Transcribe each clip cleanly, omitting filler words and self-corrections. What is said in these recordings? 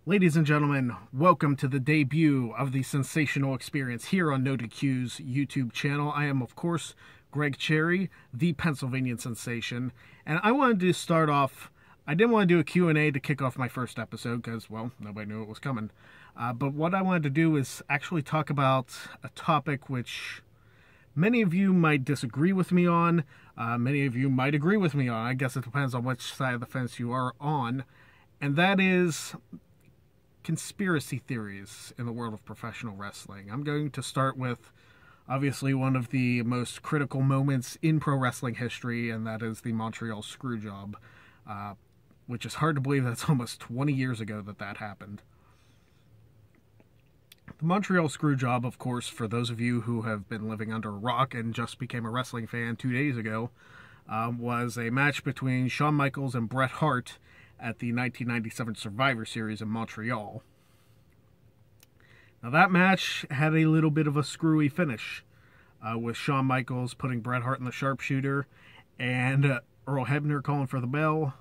Ladies and gentlemen, welcome to the debut of the Sensational Experience here on Noted Q's YouTube channel. I am, of course, Greg Cherry, the Pennsylvania Sensation, and I wanted to start off. I didn't want to do a Q&A to kick off my first episode because, well, nobody knew it was coming. But what I wanted to do is actually talk about a topic which many of you might disagree with me on. Many of you might agree with me on. I guess it depends on which side of the fence you are on. And that is conspiracy theories in the world of professional wrestling. I'm going to start with, obviously, one of the most critical moments in pro wrestling history, and that is the Montreal Screwjob, which is hard to believe that's almost 20 years ago that happened. The Montreal Screwjob, of course, for those of you who have been living under a rock and just became a wrestling fan 2 days ago, was a match between Shawn Michaels and Bret Hart at the 1997 Survivor Series in Montreal. Now that match had a little bit of a screwy finish, with Shawn Michaels putting Bret Hart in the sharpshooter and Earl Hebner calling for the bell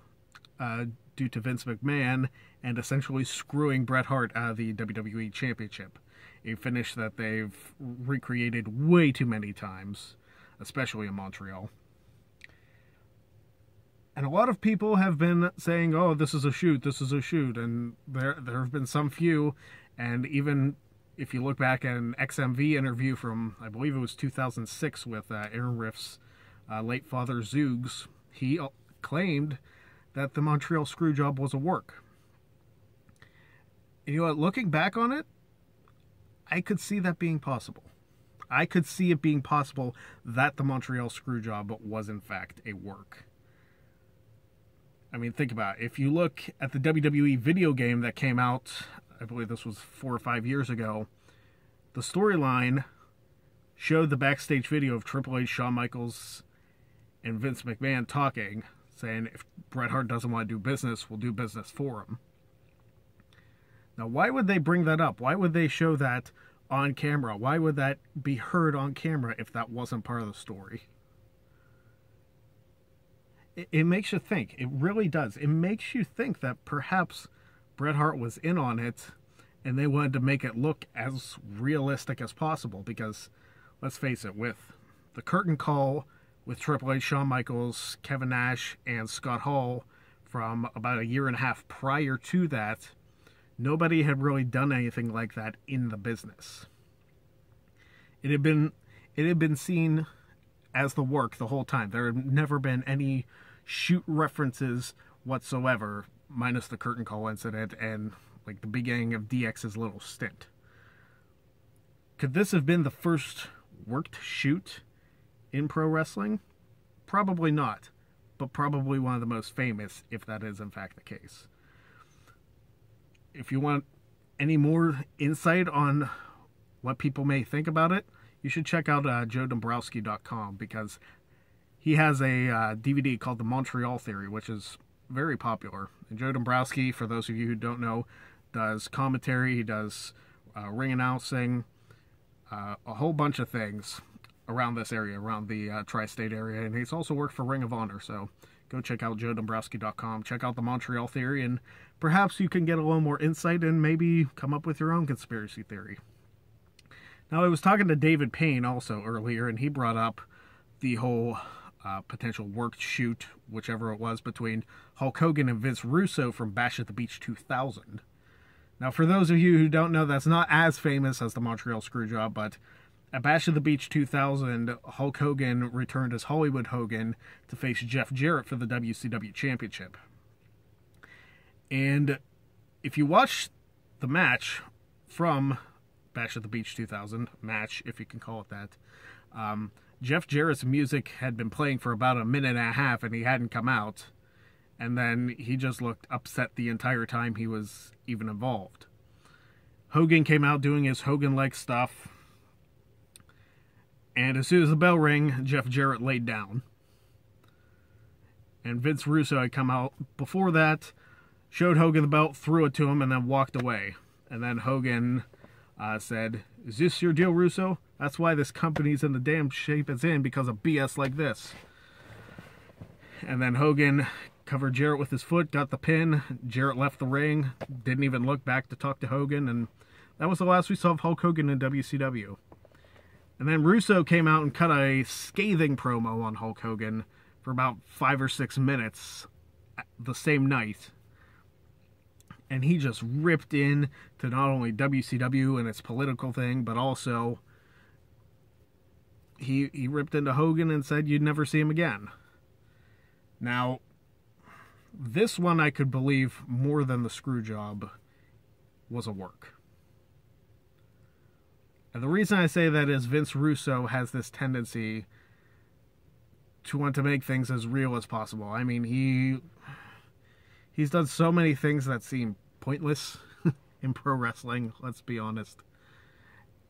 due to Vince McMahon and essentially screwing Bret Hart out of the WWE Championship. A finish that they've recreated way too many times, especially in Montreal. And a lot of people have been saying, oh, this is a shoot, and there have been some few, and even if you look back at an XMV interview from, I believe it was 2006 with Aaron Riff's late father Zoogs, he claimed that the Montreal Screwjob was a work. And you know what, looking back on it, I could see that being possible. I could see it being possible that the Montreal Screwjob was in fact a work. I mean, think about it. If you look at the WWE video game that came out, I believe this was 4 or 5 years ago, the storyline showed the backstage video of Triple H, Shawn Michaels, and Vince McMahon talking, saying if Bret Hart doesn't want to do business, we'll do business for him. Now, why would they bring that up? Why would they show that on camera? Why would that be heard on camera if that wasn't part of the story? It makes you think. It really does. It makes you think that perhaps Bret Hart was in on it and they wanted to make it look as realistic as possible because, let's face it, with the curtain call with Triple H, Shawn Michaels, Kevin Nash, and Scott Hall from about a year and a half prior to that, nobody had really done anything like that in the business. It had been seen as the work the whole time. There had never been any shoot references whatsoever, minus the curtain call incident and like the beginning of DX's little stint. Could this have been the first worked shoot in pro wrestling? Probably not, but probably one of the most famous, if that is in fact the case. If you want any more insight on what people may think about it, you should check out JoeDombrowski.com because he has a DVD called The Montreal Theory, which is very popular. And Joe Dombrowski, for those of you who don't know, does commentary, he does ring announcing, a whole bunch of things around this area, around the tri-state area. And he's also worked for Ring of Honor, so go check out JoeDombrowski.com, check out The Montreal Theory, and perhaps you can get a little more insight and maybe come up with your own conspiracy theory. Now, I was talking to David Payne also earlier, and he brought up the whole potential worked shoot, whichever it was, between Hulk Hogan and Vince Russo from Bash at the Beach 2000. Now, for those of you who don't know, that's not as famous as the Montreal Screwjob, but at Bash at the Beach 2000, Hulk Hogan returned as Hollywood Hogan to face Jeff Jarrett for the WCW Championship. And if you watch the match from Bash at the Beach 2000, match, if you can call it that, Jeff Jarrett's music had been playing for about a minute and a half and he hadn't come out. And then he just looked upset the entire time he was even involved. Hogan came out doing his Hogan-like stuff. And as soon as the bell rang, Jeff Jarrett laid down. And Vince Russo had come out before that, showed Hogan the belt, threw it to him, and then walked away. And then Hogan said, "Is this your deal, Russo? That's why this company's in the damn shape it's in, because of BS like this." And then Hogan covered Jarrett with his foot, got the pin. Jarrett left the ring, didn't even look back to talk to Hogan, and that was the last we saw of Hulk Hogan in WCW. And then Russo came out and cut a scathing promo on Hulk Hogan for about 5 or 6 minutes the same night. And he just ripped in to not only WCW and its political thing, but also he ripped into Hogan and said you'd never see him again. Now, this one I could believe more than the screw job was a work. And the reason I say that is Vince Russo has this tendency to want to make things as real as possible. I mean, he's done so many things that seem pointless in pro wrestling, let's be honest.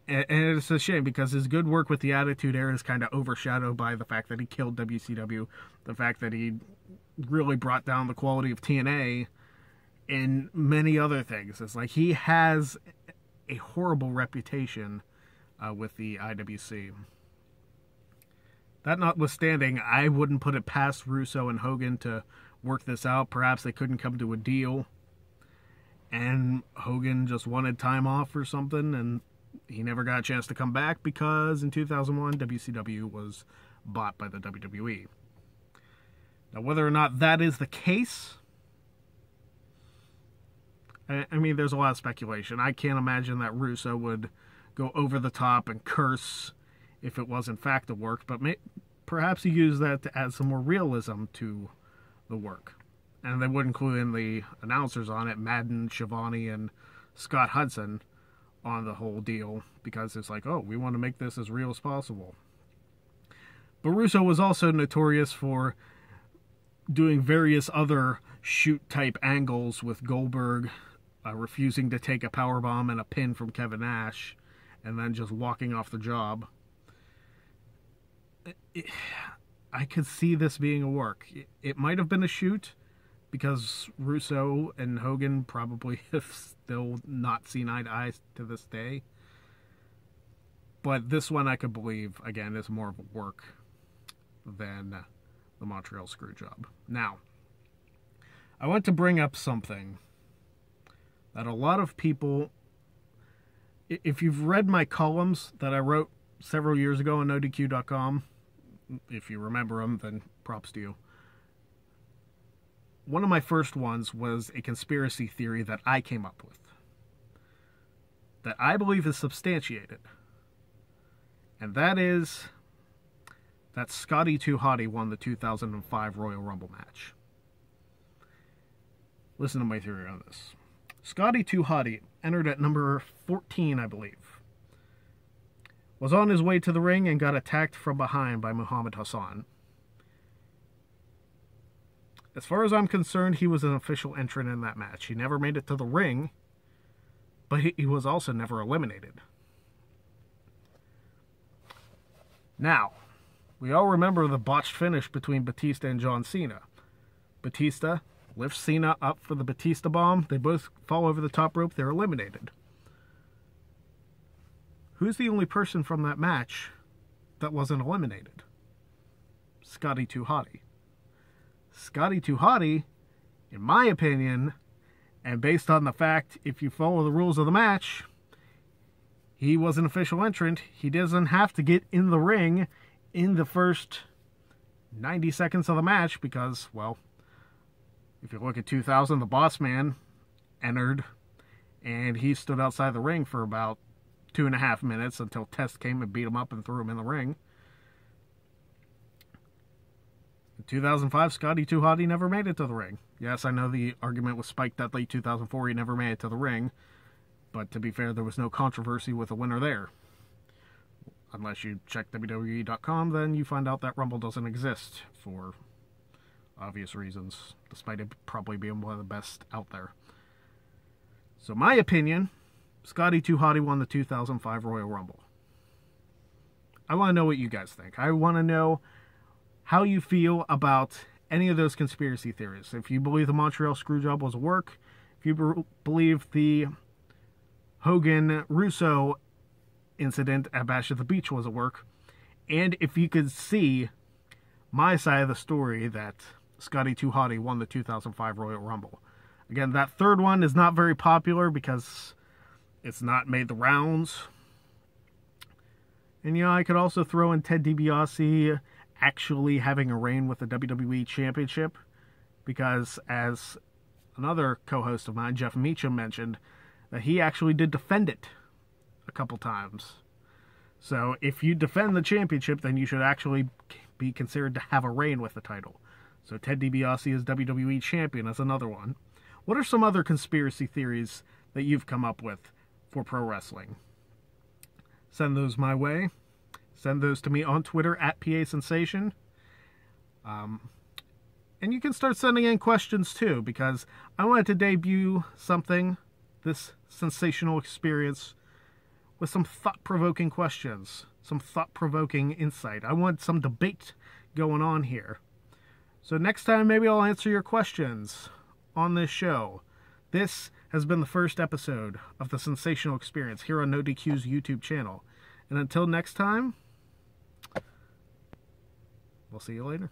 And it's a shame because his good work with the Attitude Era is kind of overshadowed by the fact that he killed WCW, the fact that he really brought down the quality of TNA, and many other things. It's like he has a horrible reputation with the IWC. That notwithstanding, I wouldn't put it past Russo and Hogan to work this out. Perhaps they couldn't come to a deal, and Hogan just wanted time off or something, and he never got a chance to come back because in 2001, WCW was bought by the WWE. Now, whether or not that is the case, I mean, there's a lot of speculation. I can't imagine that Russo would go over the top and curse if it was in fact a work, but perhaps he used that to add some more realism to the work. And they would include in the announcers on it, Madden, Shivani, and Scott Hudson on the whole deal, because it's like, oh, we want to make this as real as possible. But Russo was also notorious for doing various other shoot-type angles with Goldberg, refusing to take a powerbomb and a pin from Kevin Nash, and then just walking off the job. I could see this being a work. It might have been a shoot, because Russo and Hogan probably have still not seen eye to eye to this day. But this one I could believe, again, is more of a work than the Montreal Screwjob. Now, I want to bring up something that a lot of people, if you've read my columns that I wrote several years ago on NoDQ.com, if you remember them, then props to you. One of my first ones was a conspiracy theory that I came up with, that I believe is substantiated. And that is that Scotty 2 Hotty won the 2005 Royal Rumble match. Listen to my theory on this. Scotty 2 Hotty entered at number 14, I believe. Was on his way to the ring and got attacked from behind by Muhammad Hassan. As far as I'm concerned, he was an official entrant in that match. He never made it to the ring, but he was also never eliminated. Now, we all remember the botched finish between Batista and John Cena. Batista lifts Cena up for the Batista bomb. They both fall over the top rope. They're eliminated. Who's the only person from that match that wasn't eliminated? Scotty 2 Hotty. Scotty 2 Hotty, in my opinion, and based on the fact, if you follow the rules of the match, he was an official entrant. He doesn't have to get in the ring in the first 90 seconds of the match because, well, if you look at 2000, the Boss Man entered and he stood outside the ring for about 2.5 minutes until Test came and beat him up and threw him in the ring. In 2005, Scotty 2 Hotty never made it to the ring. Yes, I know the argument was spiked that late 2004 he never made it to the ring, but to be fair, there was no controversy with a winner there. Unless you check WWE.com, then you find out that Rumble doesn't exist for obvious reasons, despite it probably being one of the best out there. So my opinion, Scotty 2 Hotty won the 2005 Royal Rumble. I want to know what you guys think. I want to know how you feel about any of those conspiracy theories. If you believe the Montreal Screwjob was a work, if you believe the Hogan-Russo incident at Bash at the Beach was a work, and if you could see my side of the story that Scotty 2 Hotty won the 2005 Royal Rumble. Again, that third one is not very popular because it's not made the rounds. And, I could also throw in Ted DiBiase actually having a reign with the WWE Championship, because as another co-host of mine, Jeff Meacham, mentioned, that he actually did defend it a couple times. So if you defend the championship, then you should actually be considered to have a reign with the title. So Ted DiBiase as WWE Champion is another one. What are some other conspiracy theories that you've come up with for pro wrestling? Send those my way. Send those to me on Twitter at PA Sensation. And you can start sending in questions too, because I wanted to debut something, this sensational experience, with some thought-provoking questions, some thought-provoking insight. I want some debate going on here. So next time, maybe I'll answer your questions on this show. This has been the first episode of the Sensational Experience here on No DQ's YouTube channel. And until next time, we'll see you later.